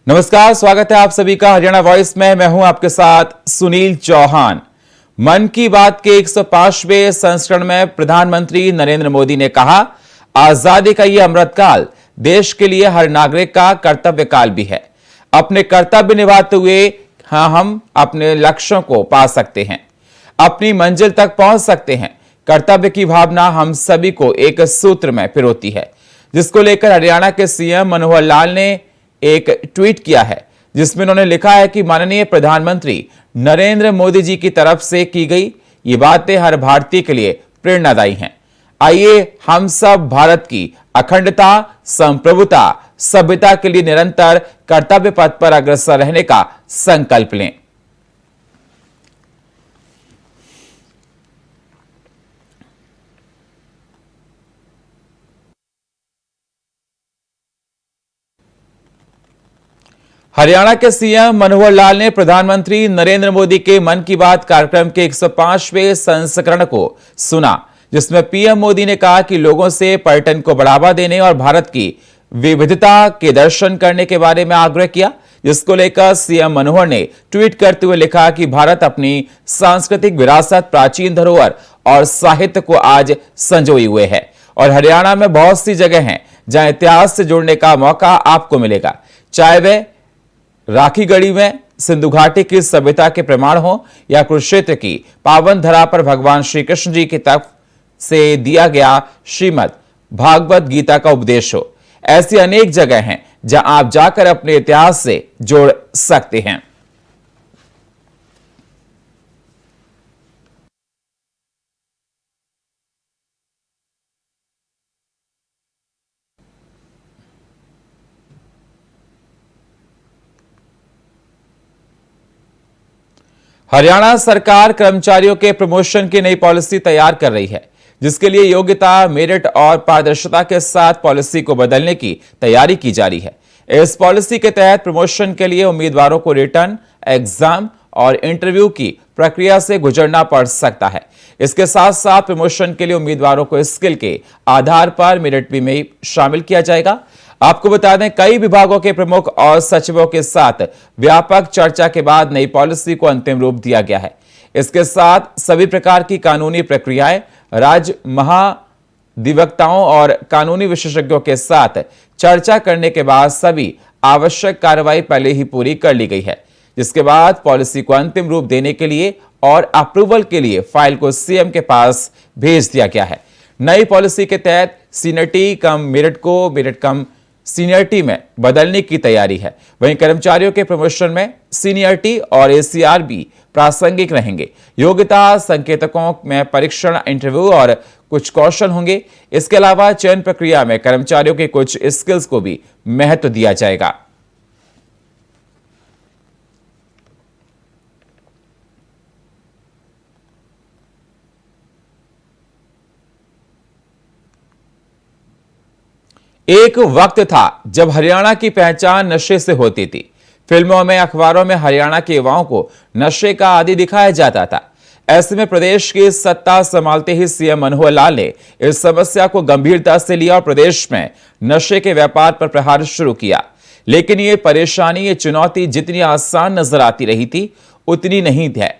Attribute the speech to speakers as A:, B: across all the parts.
A: नमस्कार, स्वागत है आप सभी का हरियाणा वॉइस में। मैं हूं आपके साथ सुनील चौहान। मन की बात के 105वें संस्करण में प्रधानमंत्री नरेंद्र मोदी ने कहा, आजादी का यह अमृतकाल देश के लिए हर नागरिक का कर्तव्य काल भी है। अपने कर्तव्य निभाते हुए हम अपने लक्ष्यों को पा सकते हैं, अपनी मंजिल तक पहुंच सकते हैं। कर्तव्य की भावना हम सभी को एक सूत्र में पिरोती है, जिसको लेकर हरियाणा के सीएम मनोहर लाल ने एक ट्वीट किया है, जिसमें उन्होंने लिखा है कि माननीय प्रधानमंत्री नरेंद्र मोदी जी की तरफ से की गई ये बातें हर भारतीय के लिए प्रेरणादायी हैं। आइए हम सब भारत की अखंडता, संप्रभुता, सभ्यता के लिए निरंतर कर्तव्य पथ पर अग्रसर रहने का संकल्प लें। हरियाणा के सीएम मनोहर लाल ने प्रधानमंत्री नरेंद्र मोदी के मन की बात कार्यक्रम के 105वें संस्करण को सुना, जिसमें पीएम मोदी ने कहा कि लोगों से पर्यटन को बढ़ावा देने और भारत की विविधता के दर्शन करने के बारे में आग्रह किया, जिसको लेकर सीएम मनोहर ने ट्वीट करते हुए लिखा कि भारत अपनी सांस्कृतिक विरासत, प्राचीन धरोहर और साहित्य को आज संजोए हुए है और हरियाणा में बहुत सी जगह हैं जहां इतिहास से जुड़ने का मौका आपको मिलेगा, चाहे वह राखीगढ़ी में सिंधु घाटी की सभ्यता के प्रमाण हो या कुरुक्षेत्र की पावन धरा पर भगवान श्री कृष्ण जी की तरफ से दिया गया श्रीमद् भागवत गीता का उपदेश हो। ऐसी अनेक जगह हैं जहां आप जाकर अपने इतिहास से जोड़ सकते हैं। हरियाणा सरकार कर्मचारियों के प्रमोशन की नई पॉलिसी तैयार कर रही है, जिसके लिए योग्यता, मेरिट और पारदर्शिता के साथ पॉलिसी को बदलने की तैयारी की जा रही है। इस पॉलिसी के तहत प्रमोशन के लिए उम्मीदवारों को रिटर्न एग्जाम और इंटरव्यू की प्रक्रिया से गुजरना पड़ सकता है। इसके साथ साथ प्रमोशन के लिए उम्मीदवारों को स्किल के आधार पर मेरिट में शामिल किया जाएगा। आपको बता दें, कई विभागों के प्रमुख और सचिवों के साथ व्यापक चर्चा के बाद नई पॉलिसी को अंतिम रूप दिया गया है। इसके साथ सभी प्रकार की कानूनी प्रक्रियाएं राज्य महाधिवक्ताओं और कानूनी विशेषज्ञों के साथ चर्चा करने के बाद सभी आवश्यक कार्रवाई पहले ही पूरी कर ली गई है, जिसके बाद पॉलिसी को अंतिम रूप देने के लिए और अप्रूवल के लिए फाइल को सीएम के पास भेज दिया गया है। नई पॉलिसी के तहत सीनियरिटी कम मेरिट को मेरिट कम सीनियरिटी में बदलने की तैयारी है। वहीं कर्मचारियों के प्रमोशन में सीनियरिटी और एसीआर भी प्रासंगिक रहेंगे। योग्यता संकेतकों में परीक्षण, इंटरव्यू और कुछ कौशल होंगे। इसके अलावा चयन प्रक्रिया में कर्मचारियों के कुछ स्किल्स को भी महत्व दिया जाएगा। एक वक्त था जब हरियाणा की पहचान नशे से होती थी। फिल्मों में, अखबारों में हरियाणा के युवाओं को नशे का आदी दिखाया जाता था। ऐसे में प्रदेश की सत्ता संभालते ही सीएम मनोहर लाल ने इस समस्या को गंभीरता से लिया और प्रदेश में नशे के व्यापार पर प्रहार शुरू किया। लेकिन ये परेशानी, ये चुनौती जितनी आसान नजर आती रही थी, उतनी नहीं है।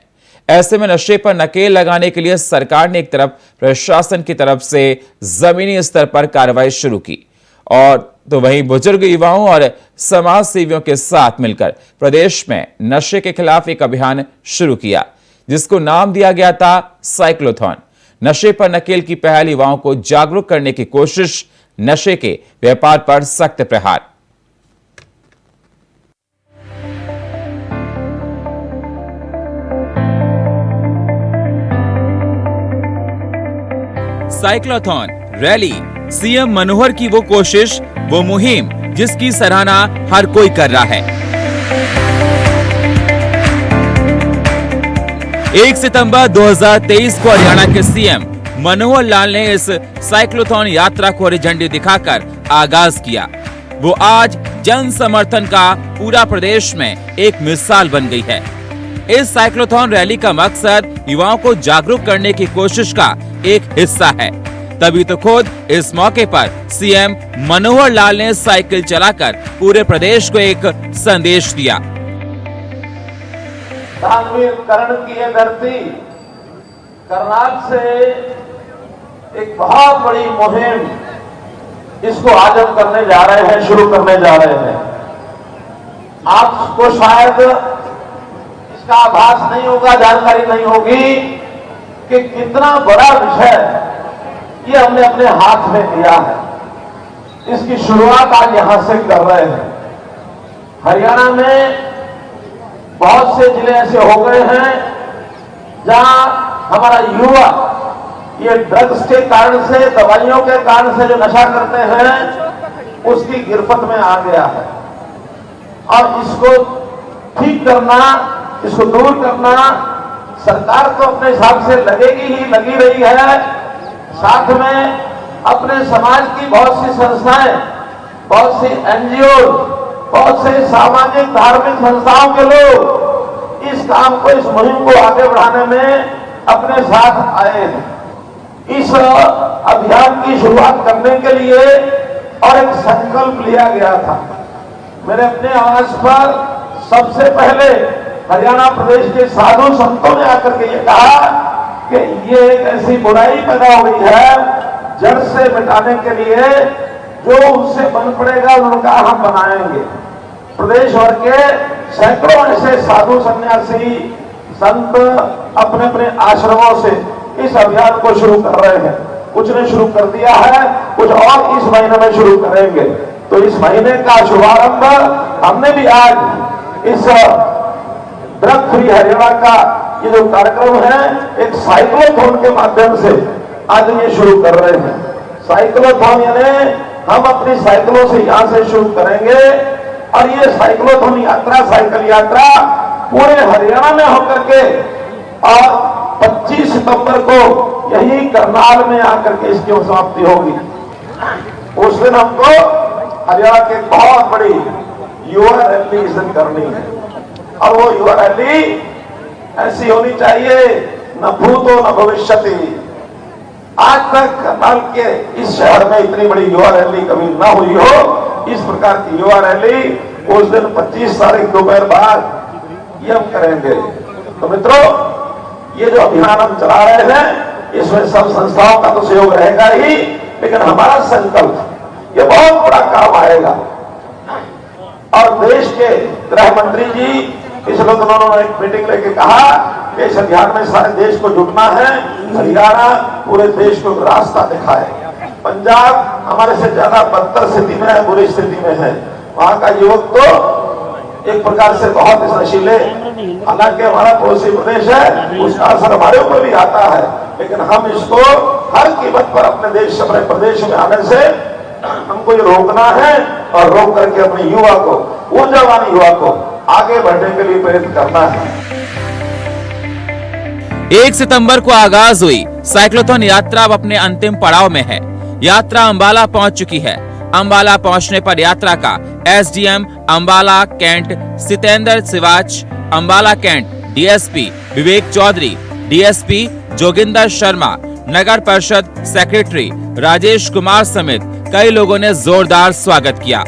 A: ऐसे में नशे पर नकेल लगाने के लिए सरकार ने एक तरफ प्रशासन की तरफ से जमीनी स्तर पर कार्रवाई शुरू की और तो वहीं बुजुर्ग, युवाओं और समाज सेवियों के साथ मिलकर प्रदेश में नशे के खिलाफ एक अभियान शुरू किया, जिसको नाम दिया गया था साइक्लोथॉन। नशे पर नकेल की पहल, युवाओं को जागरूक करने की कोशिश, नशे के व्यापार पर सख्त प्रहार। साइक्लोथॉन रैली, सीएम मनोहर की वो कोशिश, वो मुहिम जिसकी सराहना हर कोई कर रहा है। 1 सितंबर 2023 को हरियाणा के सीएम मनोहर लाल ने इस साइक्लोथॉन यात्रा को हरी झंडी दिखाकर आगाज किया। वो आज जन समर्थन का पूरा प्रदेश में एक मिसाल बन गई है। इस साइक्लोथॉन रैली का मकसद युवाओं को जागरूक करने की कोशिश का एक हिस्सा है, तभी तो खुद इस मौके पर सीएम मनोहर लाल ने साइकिल चलाकर पूरे प्रदेश को एक संदेश दिया।
B: दानवीर कर्ण की ये धरती कर्नाटक से एक बहुत बड़ी मुहिम इसको आज हम करने जा रहे हैं, शुरू करने जा रहे हैं। आपको शायद इसका आभास नहीं होगा, जानकारी नहीं होगी कि कितना बड़ा विषय ये हमने अपने हाथ में लिया है। इसकी शुरुआत आज यहां से कर रहे हैं। हरियाणा में बहुत से जिले ऐसे हो गए हैं जहां हमारा युवा ये ड्रग्स के कारण से, दवाइयों के कारण से जो नशा करते हैं उसकी गिरफ्त में आ गया है। और इसको ठीक करना, इसको दूर करना सरकार तो अपने हिसाब से लगेगी ही, लगी रही है। साथ में अपने समाज की बहुत सी संस्थाएं, बहुत सी एनजीओ, बहुत से सामाजिक धार्मिक संस्थाओं के लोग इस काम को, इस मुहिम को आगे बढ़ाने में अपने साथ आए हैं। इस अभियान की शुरुआत करने के लिए और एक संकल्प लिया गया था। मैंने अपने आवास पर सबसे पहले हरियाणा प्रदेश के साधु संतों ने आकर के ये कहा कि ये एक ऐसी बुराई पैदा हो गई है, जड़ से मिटाने के लिए जो उससे बन पड़ेगा उनका हम बनाएंगे। प्रदेश भर के सैकड़ों ऐसे साधु सन्यासी संत अपने अपने आश्रमों से इस अभियान को शुरू कर रहे हैं। कुछ ने शुरू कर दिया है, कुछ और इस महीने में शुरू करेंगे। तो इस महीने का शुभारंभ हमने भी आज इस ड्रग फ्री हरियाणा का ये जो कार्यक्रम है, एक साइक्लोथॉन के माध्यम से आज ये शुरू कर रहे हैं। साइक्लोथॉन यानी हम अपनी साइकिलों से यहां से शुरू करेंगे और ये साइक्लोथॉन यात्रा, साइकिल यात्रा पूरे हरियाणा में होकर के और 25 सितंबर को यही करनाल में आकर के इसकी समाप्ति होगी। उस दिन हमको हरियाणा की बहुत बड़ी युवा रैली इस दिन करनी है और वो युवा रैली ऐसी होनी चाहिए, न भूतो न भविष्यति। आज तक करनाल के इस शहर में इतनी बड़ी युवा रैली कभी ना हुई हो। इस प्रकार की युवा रैली उस दिन 25 तारीख दोपहर बाद ये हम करेंगे। तो मित्रों, ये जो अभियान हम चला रहे हैं इसमें सब संस्थाओं का तो सहयोग रहेगा ही, लेकिन हमारा संकल्प ये बहुत बड़ा काम आएगा। और देश के गृह मंत्री जी पिछले दिनों उन्होंने एक मीटिंग लेके कहा कि इस अभियान में सारे देश को जुटना है। हरियाणा पूरे देश को रास्ता दिखाए। पंजाब हमारे से ज्यादा बदतर स्थिति में है, बुरी स्थिति में है। वहां का युवक तो एक प्रकार से बहुत नशीले, हालांकि हमारा पड़ोसी प्रदेश है, उसका असर हमारे ऊपर भी आता है, लेकिन हम इसको हर कीमत पर अपने देश, अपने प्रदेश में आने से हमको ये रोकना है और रोक करके अपने युवा को, ऊर्जावान युवा को आगे बढ़ने के लिए प्रेरित करना है।
A: 1 सितंबर को आगाज हुई साइक्लोथॉन यात्रा अब अपने अंतिम पड़ाव में है। यात्रा अंबाला पहुंच चुकी है। अंबाला पहुंचने पर यात्रा का SDM Ambala Cantt Sitender Siwach, Ambala Cantt DSP Vivek Chaudhary, DSP Joginder Sharma, नगर परिषद सेक्रेटरी राजेश कुमार समेत कई लोगों ने जोरदार स्वागत किया।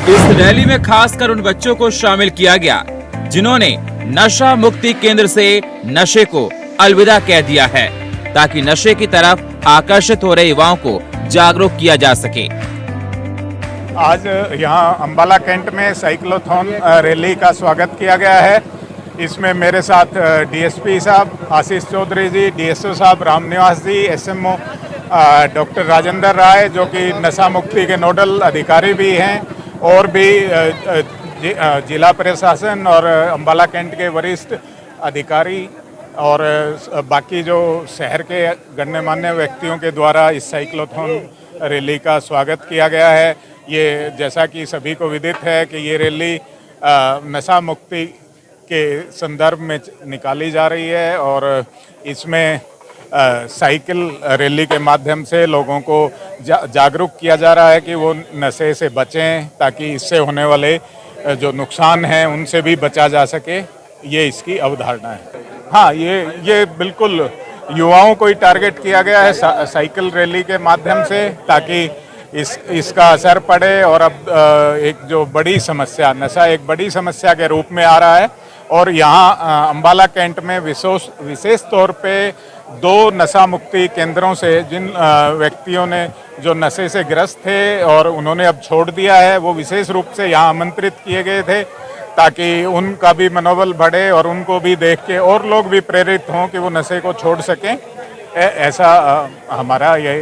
A: इस रैली में खासकर उन बच्चों को शामिल किया गया जिन्होंने नशा मुक्ति केंद्र से नशे को अलविदा कह दिया है, ताकि नशे की तरफ आकर्षित हो रहे युवाओं को जागरूक किया जा सके।
C: आज यहाँ अंबाला कैंट में साइक्लोथॉन रैली का स्वागत किया गया है। इसमें मेरे साथ डीएसपी साहब आशीष चौधरी जी, डीएसओ साहब रामनिवास जी, एसएमओ डॉक्टर राजेंद्र राय जो कि नशा मुक्ति के नोडल अधिकारी भी हैं, और भी जिला प्रशासन और अंबाला कैंट के वरिष्ठ अधिकारी और बाकी जो शहर के गण्यमान्य व्यक्तियों के द्वारा इस साइक्लोथॉन रैली का स्वागत किया गया है। ये जैसा कि सभी को विदित है कि ये रैली नशा मुक्ति के संदर्भ में निकाली जा रही है और इसमें साइकिल रैली के माध्यम से लोगों को जागरूक किया जा रहा है कि वो नशे से बचें, ताकि इससे होने वाले जो नुकसान हैं उनसे भी बचा जा सके। ये इसकी अवधारणा है। हाँ, ये बिल्कुल युवाओं को ही टारगेट किया गया है साइकिल रैली के माध्यम से, ताकि इसका असर पड़े। और अब एक जो बड़ी समस्या, नशा एक बड़ी समस्या के रूप में आ रहा है, और यहाँ अंबाला कैंट में विशेष तौर पे 2 नशा मुक्ति केंद्रों से जिन व्यक्तियों ने जो नशे से ग्रस्त थे और उन्होंने अब छोड़ दिया है, वो विशेष रूप से यहाँ आमंत्रित किए गए थे, ताकि उनका भी मनोबल बढ़े और उनको भी देख के और लोग भी प्रेरित हों कि वो नशे को छोड़ सकें। ऐसा हमारा ये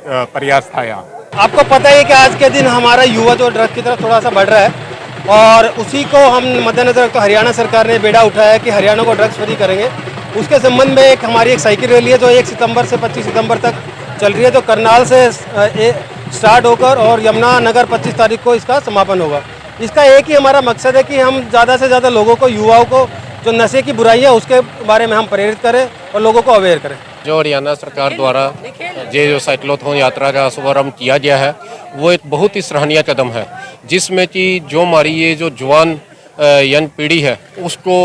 C: प्रयास था यहाँ।
D: आपको पता है कि आज के दिन हमारा युवा जो ड्रग की तरफ थोड़ा सा बढ़ रहा है, और उसी को हम मद्देनजर रखते हरियाणा सरकार ने बेड़ा उठाया है कि हरियाणा को ड्रग्स फ्री करेंगे। उसके संबंध में हमारी एक साइकिल रैली है जो 1 सितंबर से 25 सितंबर तक चल रही है, जो करनाल से स्टार्ट होकर और यमुना नगर 25 तारीख को इसका समापन होगा। इसका एक ही हमारा मकसद है कि हम ज़्यादा से ज़्यादा लोगों को, युवाओं को जो नशे की बुराइयाँ उसके बारे में हम प्रेरित करें और लोगों को अवेयर करें।
E: जो हरियाणा सरकार द्वारा ये जो साइक्लोथॉन यात्रा का शुभारंभ किया गया है, वो एक बहुत ही सराहनीय कदम है, जिसमें कि जो हमारी ये जो जवान यंग पीढ़ी है उसको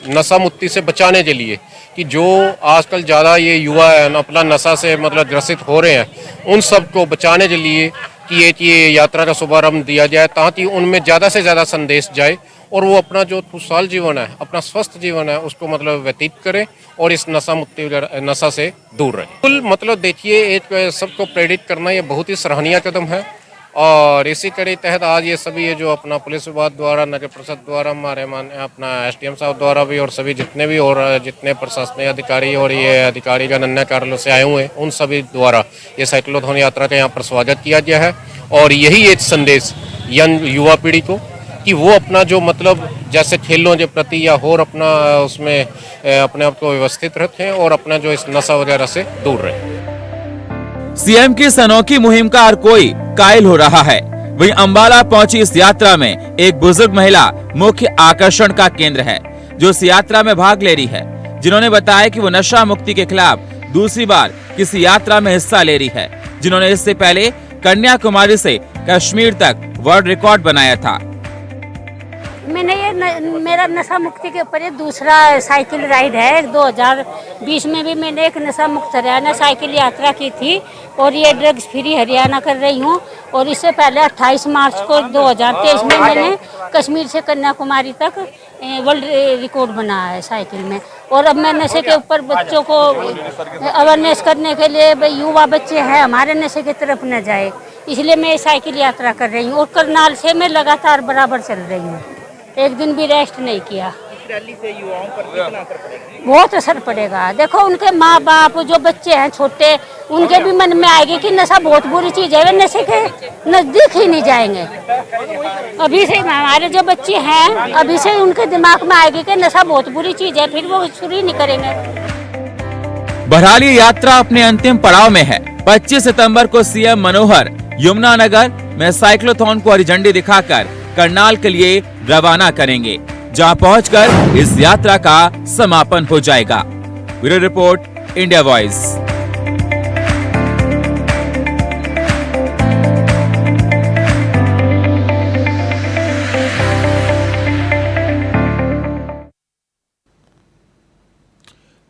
E: नशा मुक्ति से बचाने के लिए, कि जो आजकल ज़्यादा ये युवा है अपना नशा से मतलब ग्रसित हो रहे हैं, उन सब को बचाने के लिए कि ये यात्रा का शुभारंभ दिया जाए, ताकि उनमें ज़्यादा से ज़्यादा संदेश जाए और वो अपना जो खुशहाल जीवन है, अपना स्वस्थ जीवन है, उसको मतलब व्यतीत करें और इस नशा मुक्ति नशा से दूर रहे। कुल मतलब देखिए, एक सबको प्रेरित करना ये बहुत ही सराहनीय कदम है, और इसी कड़ी तहत आज ये सभी ये जो अपना पुलिस विभाग द्वारा, नगर परिषद द्वारा, हमारे अपना SDM साहब द्वारा भी, और सभी जितने भी और जितने प्रशासनिक अधिकारी और ये अधिकारी का अन्य कार्यालयों से आए हुए हैं, उन सभी द्वारा ये साइक्लोथॉन यात्रा का यहाँ पर स्वागत किया गया है। और यही एक संदेश यंग युवा पीढ़ी को कि वो अपना जो मतलब जैसे खेलों के प्रति या और अपना उसमें अपने आप को व्यवस्थित रखें और अपना जो इस नशा वगैरह से दूर रहें।
A: सीएम की इस अनोखी मुहिम का हर कोई कायल हो रहा है। वहीं अंबाला पहुंची इस यात्रा में एक बुजुर्ग महिला मुख्य आकर्षण का केंद्र है, जो इस यात्रा में भाग ले रही है, जिन्होंने बताया कि वो नशा मुक्ति के खिलाफ दूसरी बार किसी यात्रा में हिस्सा ले रही है, जिन्होंने इससे पहले कन्याकुमारी से कश्मीर तक वर्ल्ड रिकॉर्ड बनाया था।
F: मैंने मेरा नशा मुक्ति के ऊपर ये दूसरा साइकिल राइड है। 2020 में भी मैंने एक नशा मुक्त हरियाणा साइकिल यात्रा की थी, और ये ड्रग्स फ्री हरियाणा कर रही हूँ। और इससे पहले 28 मार्च को 2023 में मैंने कश्मीर से कन्याकुमारी तक वर्ल्ड रिकॉर्ड बनाया है साइकिल में। और अब मैं नशे के ऊपर बच्चों को अवेयरनेस करने के लिए, भाई युवा बच्चे हैं हमारे नशे की तरफ न जाए, इसलिए मैं साइकिल यात्रा कर रही हूँ। और करनाल से मैं लगातार बराबर चल रही हूँ, एक दिन भी रेस्ट नहीं किया।
G: इस रैली से युवाओं पर कितना असर पड़ेगा?
F: बहुत असर पड़ेगा। देखो उनके माँ बाप, जो बच्चे हैं छोटे, उनके भी मन में आएगी कि नशा बहुत बुरी चीज है, वे नशे के नजदीक ही नहीं जाएंगे। अभी से हमारे जो बच्चे हैं, अभी से उनके दिमाग में आएगी कि नशा बहुत बुरी चीज है, फिर वो शुरू ही नहीं करेंगे।
A: बहरहाल ये यात्रा अपने अंतिम पड़ाव में है। 25 सितंबर को सीएम मनोहर यमुनानगर में साइक्लोथॉन को हरी झंडी दिखाकर करनाल के लिए रवाना करेंगे, जहां पहुंचकर इस यात्रा का समापन हो जाएगा। Bureau report, India voice.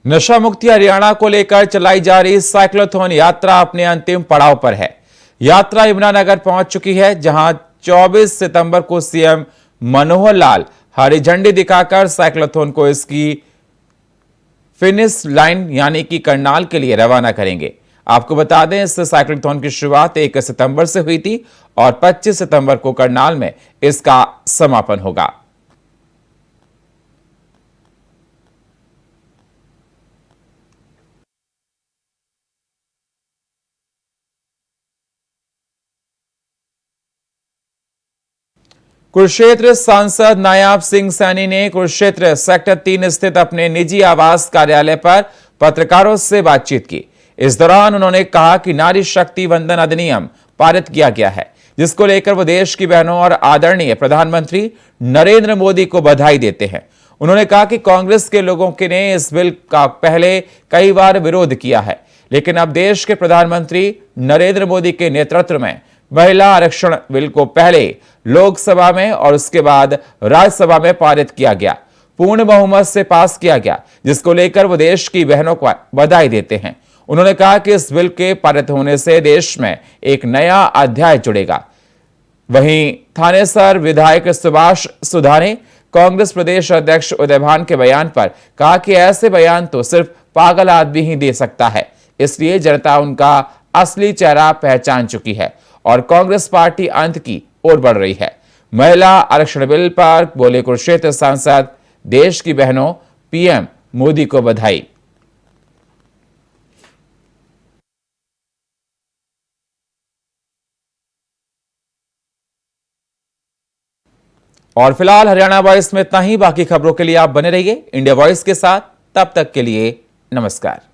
A: नशा मुक्ति हरियाणा को लेकर चलाई जा रही साइक्लोथॉन यात्रा अपने अंतिम पड़ाव पर है। यात्रा यमुनानगर पहुंच चुकी है, जहां 24 सितंबर को सीएम मनोहर लाल हरी झंडी दिखाकर साइक्लोथॉन को इसकी फिनिश लाइन यानी कि करनाल के लिए रवाना करेंगे। आपको बता दें, इस साइक्लोथॉन की शुरुआत 1 सितंबर से हुई थी और 25 सितंबर को करनाल में इसका समापन होगा। कुरुक्षेत्र सांसद नायाब सिंह सैनी ने कुरुक्षेत्र सेक्टर 3 स्थित अपने निजी आवास कार्यालय पर पत्रकारों से बातचीत की। इस दौरान उन्होंने कहा कि नारी शक्ति वंदन अधिनियम पारित किया गया है, जिसको लेकर वो देश की बहनों और आदरणीय प्रधानमंत्री नरेंद्र मोदी को बधाई देते हैं। उन्होंने कहा कि कांग्रेस के लोगों ने इस बिल का पहले कई बार विरोध किया है, लेकिन अब देश के प्रधानमंत्री नरेंद्र मोदी के नेतृत्व में महिला आरक्षण बिल को पहले लोकसभा में और उसके बाद राज्यसभा में पारित किया गया। पूर्ण बहुमत से पास किया गया, जिसको लेकर वो देश की बहनों को बधाई देते हैं। उन्होंने कहा कि इस बिल के पारित होने से देश में एक नया अध्याय जुड़ेगा। वहीं थानेसर विधायक सुभाष सुधा ने कांग्रेस प्रदेश अध्यक्ष उदय भान के बयान पर कहा कि ऐसे बयान तो सिर्फ पागल आदमी ही दे सकता है, इसलिए जनता उनका असली चेहरा पहचान चुकी है और कांग्रेस पार्टी अंत की ओर बढ़ रही है। महिला आरक्षण बिल पर बोले कुरुक्षेत्र सांसद, देश की बहनों, पीएम मोदी को बधाई। और फिलहाल हरियाणा वॉइस में इतना ही। बाकी खबरों के लिए आप बने रहिए इंडिया वॉइस के साथ। तब तक के लिए नमस्कार।